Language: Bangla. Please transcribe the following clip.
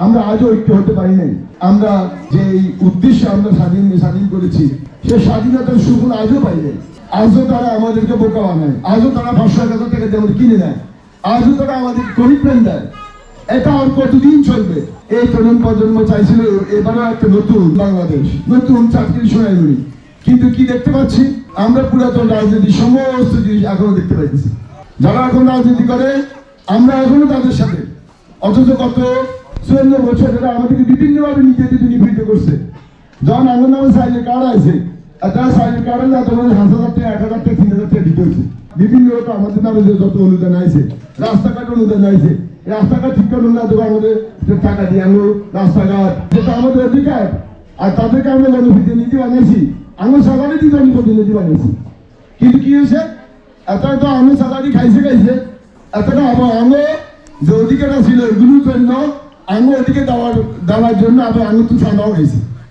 আমরা আজও ঐক্য হতে পারি নাই। আমরা যে উদ্দেশ্যে আমরা স্বাধীন করেছি সে স্বাধীনতার সুফল আজও পাই নাই। আজও তারা আমাদেরকে বোকা বানায়, আজও তারা 500,000 টাকা দিয়ে আমাদের কিনে নেয়, আজও তারা আমাদের কমিটমেন্ট দেয়। এটা আর কতদিন চলবে? এই তরুণ প্রজন্ম চাইছিল এবারও একটা নতুন বাংলাদেশ, নতুন চাকরি সোনাইমুড়ি, কিন্তু কি দেখতে পাচ্ছি আমরা পুরাতন রাজনীতির সমস্ত জিনিস এখনো দেখতে পাইতেছি। যারা এখন রাজনীতি করে আমরা এখনো তাদের সাথে, অথচ গত 54 বছর এরা আমাদেরকে বিভিন্নভাবে নিজেদের নিপীড়িত করছে। যখন আমার নামে সাইলের কার্ড আছে, একটা সাইলের কার্ড না তোমার 5,000 টাকা 1,000 টাকা 3,000 টাকা দিতে হয়েছে। বিভিন্ন রকম আমাদের নামে যত অনুদান আছে, রাস্তাঘাট অনুদান আছে, রাস্তাঘাট ঠিক করুন না দেবো আমাদের টাকা দিয়ে আনো রাস্তাঘাট, যেটা আমাদের অধিকার। আর তাদেরকে আমরা জনপ্রতিনিধি বানিয়েছি, আমরা সরকারেরই জনপ্রতিনিধি বানিয়েছি। কিন্তু কি হয়েছে, এতটা তো আমি স্যালারি খাইছে এতটা আবার আঙো যে অধিকার ছিল এগুলোর জন্য আঙো ওদিকে দেওয়ার জন্য আবার আঙো তো সাদাও খাইছে।